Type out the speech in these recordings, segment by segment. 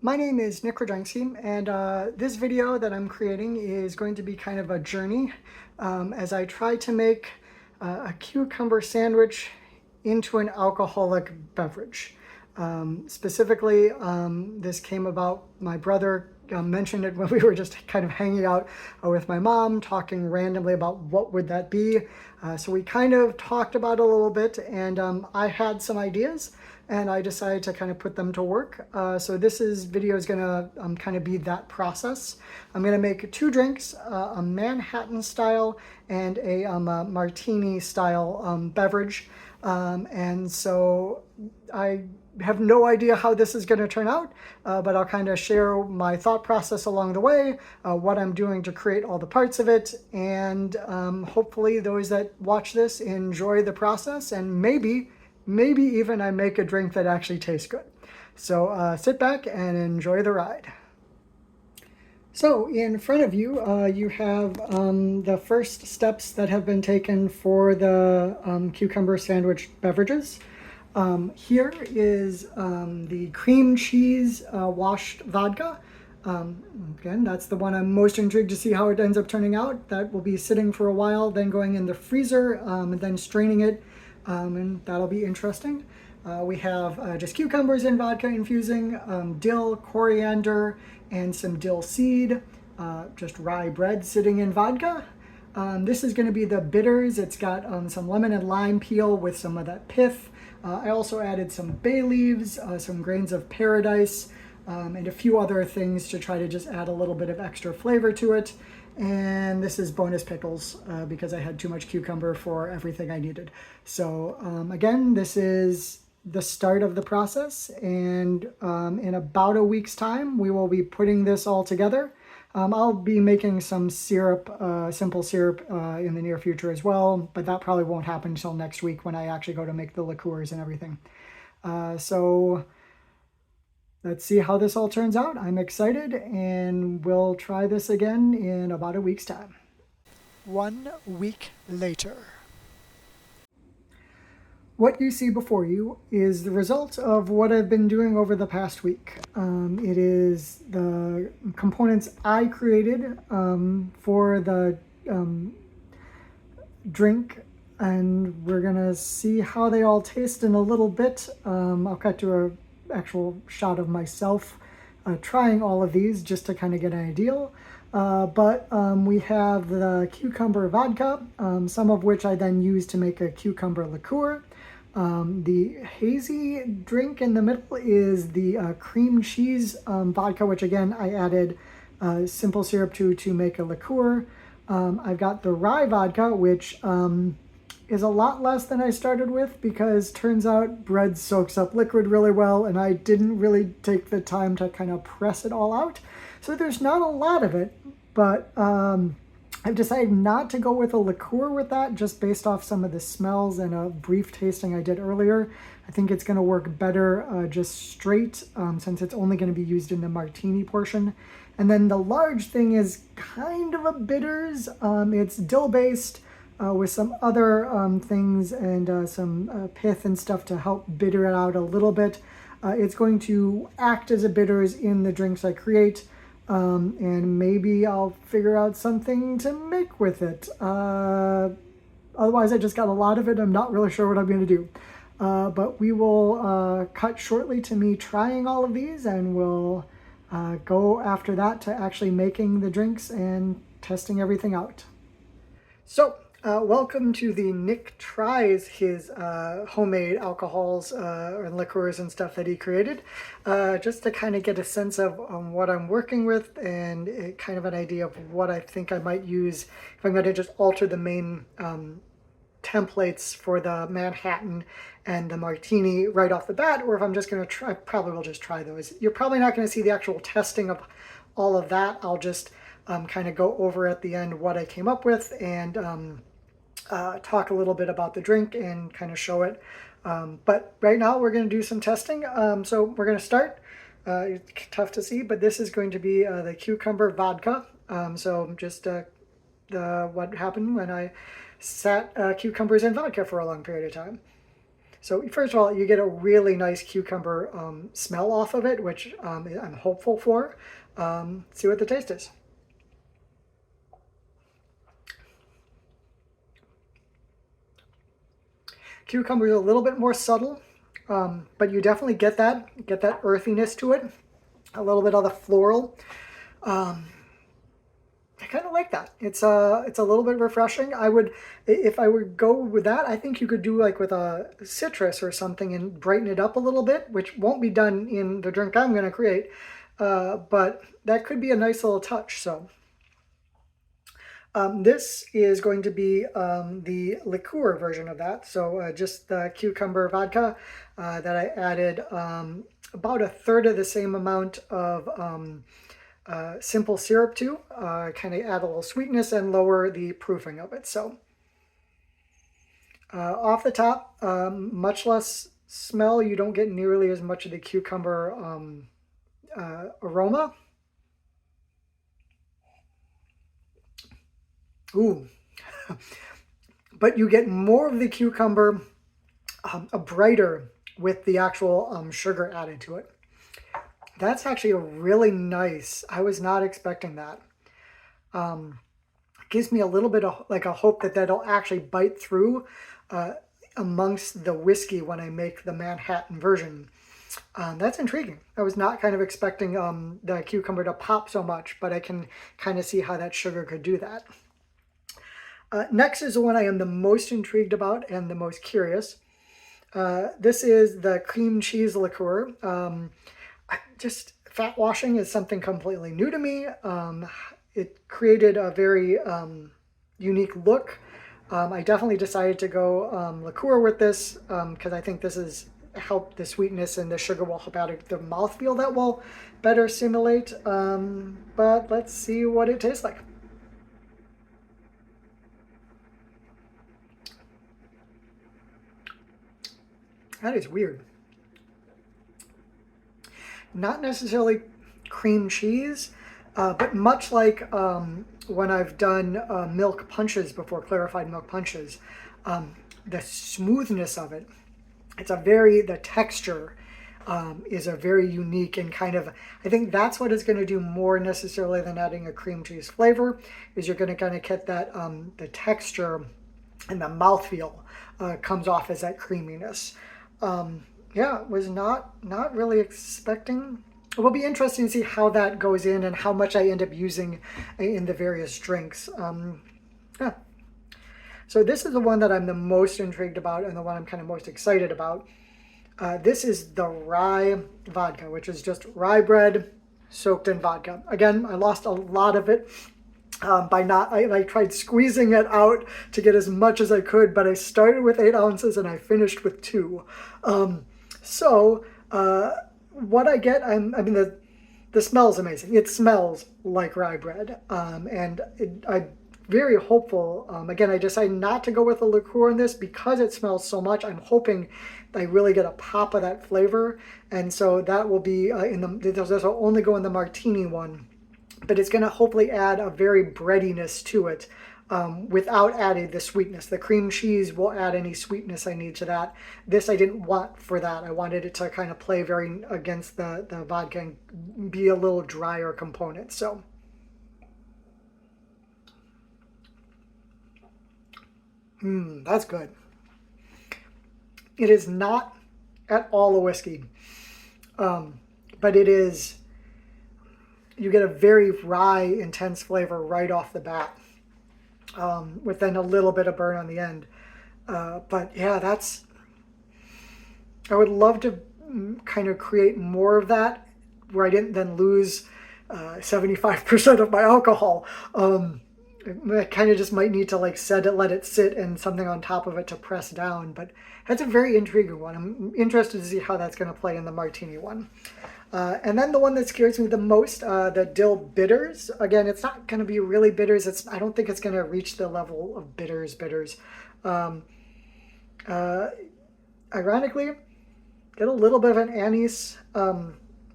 My name is Nick Rajansky, and this video that I'm creating is going to be kind of a journey as I try to make a cucumber sandwich into an alcoholic beverage. Specifically, this came about, my brother mentioned it when we were just kind of hanging out with my mom, talking randomly about what would that be. So we kind of talked about it a little bit, and I had some ideas and I decided to kind of put them to work. So video is gonna kind of be that process. I'm gonna make two drinks, a Manhattan style and a martini style beverage. And so I have no idea how this is going to turn out, but I'll kind of share my thought process along the way, what I'm doing to create all the parts of it, and hopefully those that watch this enjoy the process, and maybe even I make a drink that actually tastes good. So sit back and enjoy the ride. So in front of you, you have the first steps that have been taken for the cucumber sandwich beverages. Here is the cream cheese washed vodka. Again, that's the one I'm most intrigued to see how it ends up turning out. That will be sitting for a while, then going in the freezer, and then straining it, and that'll be interesting. We have just cucumbers in vodka infusing, dill, coriander, and some dill seed, just rye bread sitting in vodka. This is going to be the bitters. It's got some lemon and lime peel with some of that pith. I also added some bay leaves, some grains of paradise, and a few other things to try to just add a little bit of extra flavor to it. And this is bonus pickles because I had too much cucumber for everything I needed. So again, this is the start of the process, and in about a week's time we will be putting this all together. I'll be making some syrup, simple syrup in the near future as well, but that probably won't happen until next week when I actually go to make the liqueurs and everything. So let's see how this all turns out. I'm excited, and we'll try this again in about a week's time. 1 week later. What you see before you is the result of what I've been doing over the past week. It is the components I created for the drink, and we're gonna see how they all taste in a little bit. I'll cut to an actual shot of myself trying all of these just to kind of get an idea. But we have the cucumber vodka, some of which I then use to make a cucumber liqueur. The hazy drink in the middle is the cream cheese vodka, which again I added simple syrup to make a liqueur. I've got the rye vodka, which is a lot less than I started with because turns out bread soaks up liquid really well, and I didn't really take the time to kind of press it all out. So there's not a lot of it, but I've decided not to go with a liqueur with that, just based off some of the smells and a brief tasting I did earlier. I think it's going to work better just straight, since it's only going to be used in the martini portion. And then the large thing is kind of a bitters. It's dill-based with some other things and some pith and stuff to help bitter it out a little bit. It's going to act as a bitters in the drinks I create. And maybe I'll figure out something to make with it. Otherwise, I just got a lot of it. I'm not really sure what I'm going to do. But we will cut shortly to me trying all of these, and we'll go after that to actually making the drinks and testing everything out. So, welcome to the Nick Tries his homemade alcohols and liqueurs and stuff that he created, just to kind of get a sense of what I'm working with and kind of an idea of what I think I might use if I'm going to just alter the main templates for the Manhattan and the martini right off the bat, or if I'm just going to try, probably will just try those. You're probably not going to see the actual testing of all of that. I'll just kind of go over at the end what I came up with and talk a little bit about the drink and kind of show it. But right now we're going to do some testing. So we're going to start. It's tough to see, but this is going to be the cucumber vodka. So just what happened when I sat cucumbers in vodka for a long period of time. So first of all, you get a really nice cucumber smell off of it, which I'm hopeful for. See what the taste is. Cucumber is a little bit more subtle, but you definitely get that earthiness to it, a little bit of the floral. I kind of like that. It's a little bit refreshing. I would, if I would go with that, I think you could do like with a citrus or something and brighten it up a little bit, which won't be done in the drink I'm going to create, but that could be a nice little touch. So this is going to be the liqueur version of that. So just the cucumber vodka that I added about a third of the same amount of simple syrup to kind of add a little sweetness and lower the proofing of it. So off the top, much less smell. You don't get nearly as much of the cucumber aroma. Ooh, but you get more of the cucumber, a brighter with the actual sugar added to it. That's actually a really nice, I was not expecting that. Gives me a little bit of like a hope that that'll actually bite through amongst the whiskey when I make the Manhattan version. That's intriguing. I was not kind of expecting the cucumber to pop so much, but I can kind of see how that sugar could do that. Next is the one I am the most intrigued about and the most curious. This is the cream cheese liqueur. Just fat washing is something completely new to me. It created a very unique look. I definitely decided to go liqueur with this because I think this is help the sweetness and the sugar will help out the mouthfeel that will better simulate. But let's see what it tastes like. That is weird. Not necessarily cream cheese, but much like when I've done milk punches before, clarified milk punches, the smoothness of it, the texture is a very unique and kind of, I think that's what it's going to do more necessarily than adding a cream cheese flavor, is you're going to kind of get that, the texture and the mouthfeel comes off as that creaminess. Yeah, was not really expecting. It will be interesting to see how that goes in and how much I end up using in the various drinks. Yeah. So this is the one that I'm the most intrigued about and the one I'm kind of most excited about. This is the rye vodka, which is just rye bread soaked in vodka. Again, I lost a lot of it I tried squeezing it out to get as much as I could, but I started with 8 ounces and I finished with 2. What I get, the smell is amazing. It smells like rye bread, and I'm very hopeful. Again, I decided not to go with a liqueur in this because it smells so much. I'm hoping I really get a pop of that flavor, and so that will be this will only go in the martini one. But it's going to hopefully add a very breadiness to it without adding the sweetness. The cream cheese will add any sweetness I need to that. This I didn't want for that. I wanted it to kind of play very against the vodka and be a little drier component. So that's good. It is not at all a whiskey, but it is. You get a very rye, intense flavor right off the bat, with then a little bit of burn on the end. But yeah, I would love to kind of create more of that where I didn't then lose 75% of my alcohol. I kind of just might need to let it sit and something on top of it to press down. But that's a very intriguing one. I'm interested to see how that's going to play in the martini one. And then the one that scares me the most, the dill bitters. Again, it's not going to be really bitters. I don't think it's going to reach the level of bitters. Ironically, get a little bit of an anise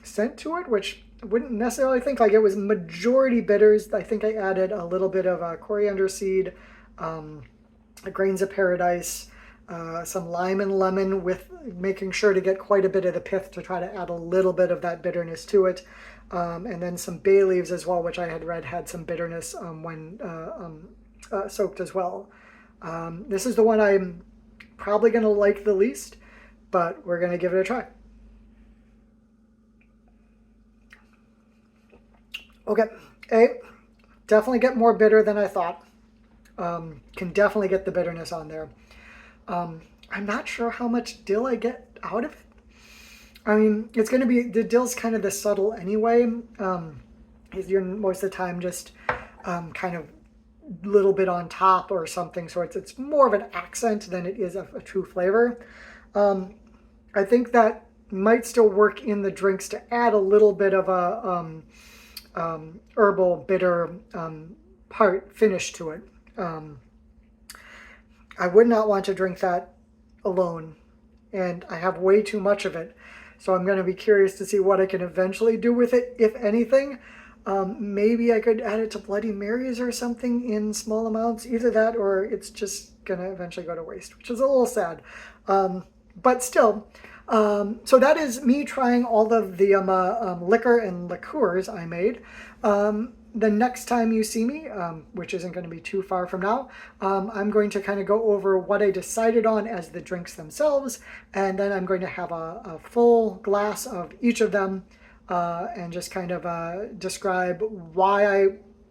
scent to it, which I wouldn't necessarily think. Like, it was majority bitters. I think I added a little bit of coriander seed, grains of paradise, some lime and lemon, with making sure to get quite a bit of the pith to try to add a little bit of that bitterness to it. And then some bay leaves as well, which I had read had some bitterness when soaked as well. This is the one I'm probably going to like the least, but we're going to give it a try. Okay, definitely get more bitter than I thought. Can definitely get the bitterness on there. I'm not sure how much dill I get out of it. I mean, it's going to be, the dill's kind of the subtle anyway. You're most of the time just kind of a little bit on top or something, so it's more of an accent than it is a true flavor. I think that might still work in the drinks to add a little bit of a herbal, bitter finish to it. I would not want to drink that alone, and I have way too much of it. So I'm going to be curious to see what I can eventually do with it, if anything. Maybe I could add it to Bloody Marys or something in small amounts. Either that or it's just going to eventually go to waste, which is a little sad. But still, so that is me trying all of the liquor and liqueurs I made. The next time you see me, which isn't going to be too far from now, I'm going to kind of go over what I decided on as the drinks themselves, and then I'm going to have a full glass of each of them and just kind of describe why I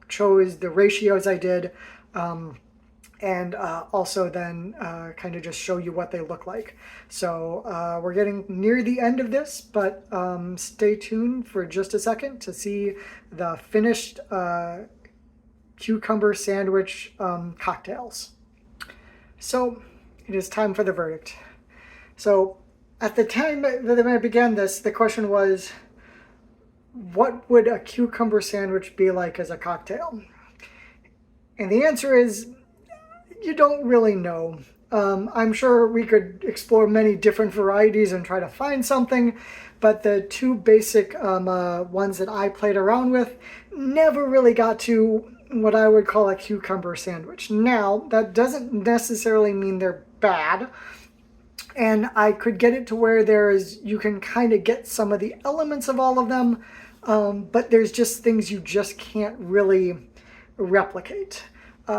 chose the ratios I did, and also then kind of just show you what they look like. So we're getting near the end of this, but stay tuned for just a second to see the finished cucumber sandwich cocktails. So it is time for the verdict. So at the time that I began this, the question was, what would a cucumber sandwich be like as a cocktail? And the answer is, you don't really know. I'm sure we could explore many different varieties and try to find something, but the two basic ones that I played around with never really got to what I would call a cucumber sandwich. Now, that doesn't necessarily mean they're bad, and I could get it to where you can kind of get some of the elements of all of them, but there's just things you just can't really replicate.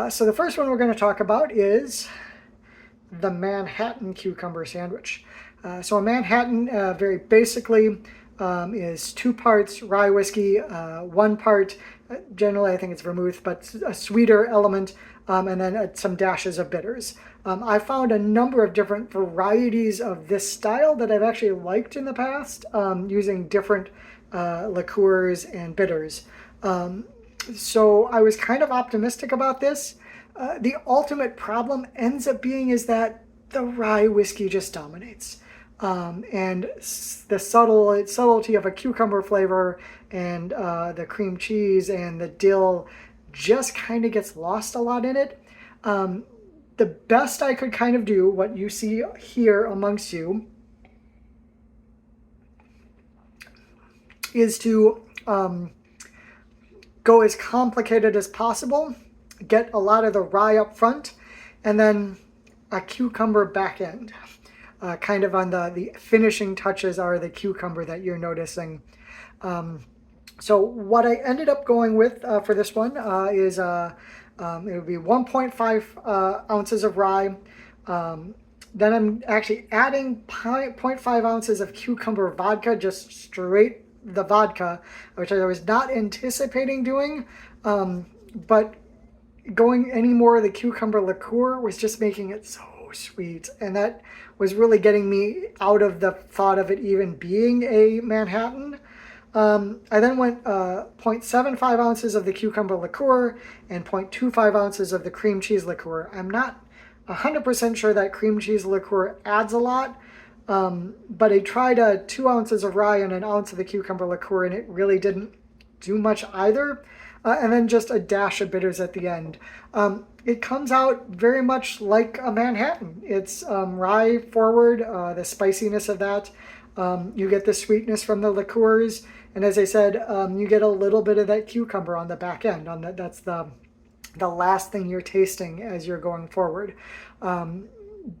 So the first one we're going to talk about is the Manhattan cucumber sandwich. So a Manhattan, very basically, is 2 parts rye whiskey, 1 part, generally I think it's vermouth, but a sweeter element, and then some dashes of bitters. I found a number of different varieties of this style that I've actually liked in the past, using different liqueurs and bitters. So I was kind of optimistic about this. The ultimate problem ends up being is that the rye whiskey just dominates. And the subtlety of a cucumber flavor and the cream cheese and the dill just kind of gets lost a lot in it. The best I could kind of do, what you see here amongst you, is to go as complicated as possible, get a lot of the rye up front, and then a cucumber back end. Kind of on the finishing touches are the cucumber that you're noticing. So what I ended up going with for this one is it would be 1.5 ounces of rye. Then I'm actually adding 0.5 ounces of cucumber vodka, just straight the vodka, which I was not anticipating doing, but going any more of the cucumber liqueur was just making it so sweet, and that was really getting me out of the thought of it even being a Manhattan. I then went 0.75 ounces of the cucumber liqueur and 0.25 ounces of the cream cheese liqueur. I'm not 100% sure that cream cheese liqueur adds a lot, but I tried 2 ounces of rye and 1 ounce of the cucumber liqueur, and it really didn't do much either. And then just a dash of bitters at the end. It comes out very much like a Manhattan. It's rye forward, the spiciness of that. You get the sweetness from the liqueurs, and as I said, you get a little bit of that cucumber on the back end. That's the last thing you're tasting as you're going forward.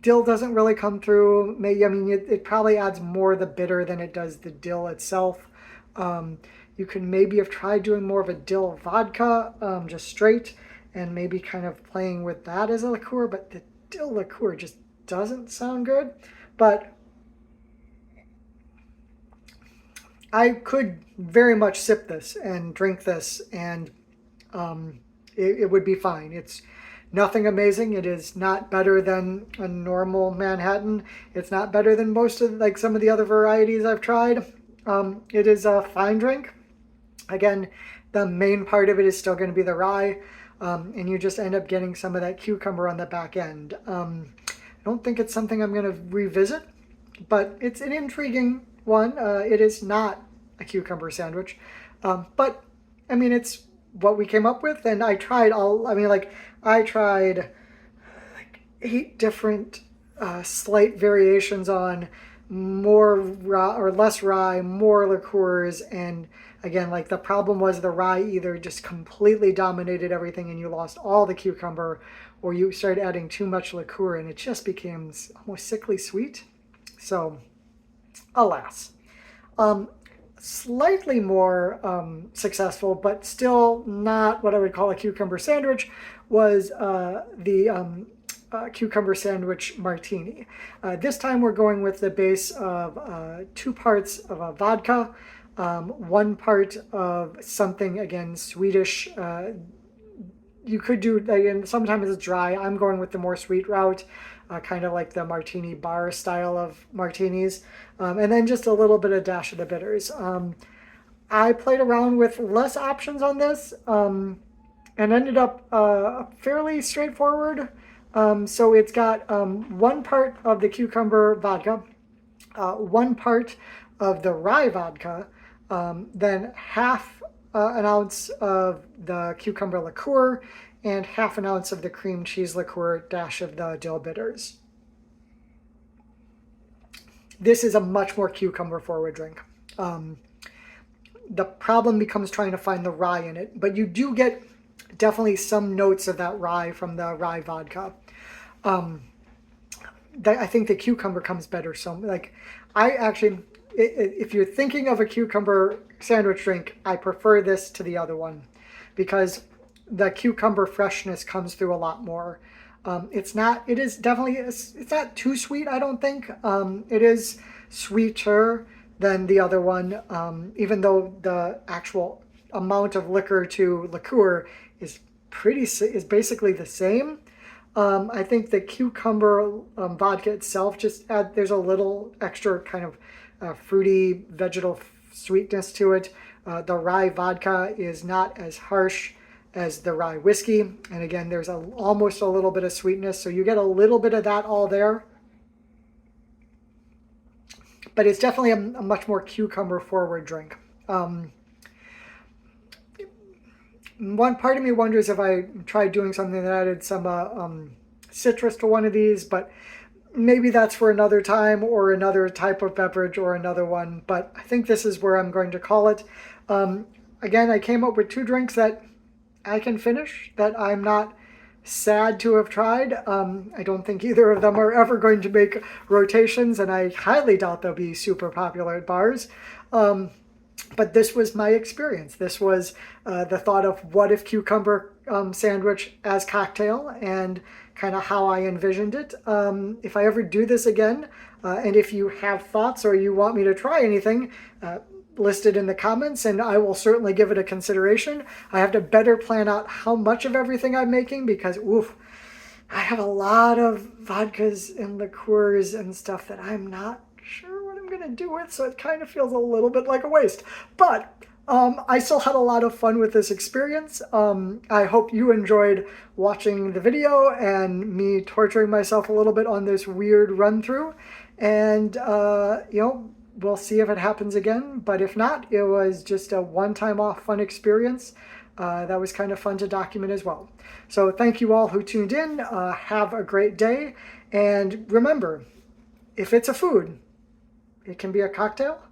Dill doesn't really come through. Maybe, I mean, it probably adds more of the bitter than it does the dill itself. You can maybe have tried doing more of a dill vodka, just straight, and maybe kind of playing with that as a liqueur, but the dill liqueur just doesn't sound good. But I could very much sip this and drink this, and it would be fine. It's nothing amazing. It is not better than a normal Manhattan. It's not better than most of like some of the other varieties I've tried. It is a fine drink. Again, the main part of it is still going to be the rye, and you just end up getting some of that cucumber on the back end. I don't think it's something I'm going to revisit, but it's an intriguing one. It is not a cucumber sandwich, but I mean, it's what we came up with, and I tried I tried like 8 different slight variations on more rye or less rye, more liqueurs, and again, like the problem was the rye either just completely dominated everything and you lost all the cucumber, or you started adding too much liqueur and it just became almost sickly sweet. So, alas. Slightly more successful, but still not what I would call a cucumber sandwich, was the cucumber sandwich martini. This time we're going with the base of 2 parts of a vodka, 1 part of something, again, Swedish. You could do, again, sometimes it's dry. I'm going with the more sweet route, kind of like the martini bar style of martinis. And then just a little bit of dash of the bitters. I played around with less options on this and ended up fairly straightforward. So it's got 1 part of the cucumber vodka, 1 part of the rye vodka, then half an ounce of the cucumber liqueur, and half an ounce of the cream cheese liqueur, dash of the dill bitters. This is a much more cucumber forward drink. The problem becomes trying to find the rye in it, but you do get definitely some notes of that rye from the rye vodka. I think the cucumber comes better. So like, I actually, if you're thinking of a cucumber sandwich drink, I prefer this to the other one because the cucumber freshness comes through a lot more. It's not too sweet, I don't think. It is sweeter than the other one, even though the actual amount of liquor to liqueur is basically the same. I think the cucumber vodka itself there's a little extra kind of fruity vegetal sweetness to it. The rye vodka is not as harsh as the rye whiskey, and again, there's almost a little bit of sweetness, so you get a little bit of that all there. But it's definitely a much more cucumber forward drink. One part of me wonders if I tried doing something that added some citrus to one of these, but maybe that's for another time or another type of beverage or another one. But I think this is where I'm going to call it. Again, I came up with 2 drinks that I can finish, that I'm not sad to have tried. I don't think either of them are ever going to make rotations, and I highly doubt they'll be super popular at bars. But this was my experience. This was the thought of what if cucumber sandwich as cocktail, and kind of how I envisioned it. If I ever do this again, and if you have thoughts or you want me to try anything, list it in the comments and I will certainly give it a consideration. I have to better plan out how much of everything I'm making because, I have a lot of vodkas and liqueurs and stuff that I'm not sure what I'm going to do with, so it kind of feels a little bit like a waste. But I still had a lot of fun with this experience. I hope you enjoyed watching the video and me torturing myself a little bit on this weird run through. And, we'll see if it happens again. But if not, it was just a one-time off fun experience. That was kind of fun to document as well. So thank you all who tuned in. Have a great day. And remember, if it's a food, it can be a cocktail,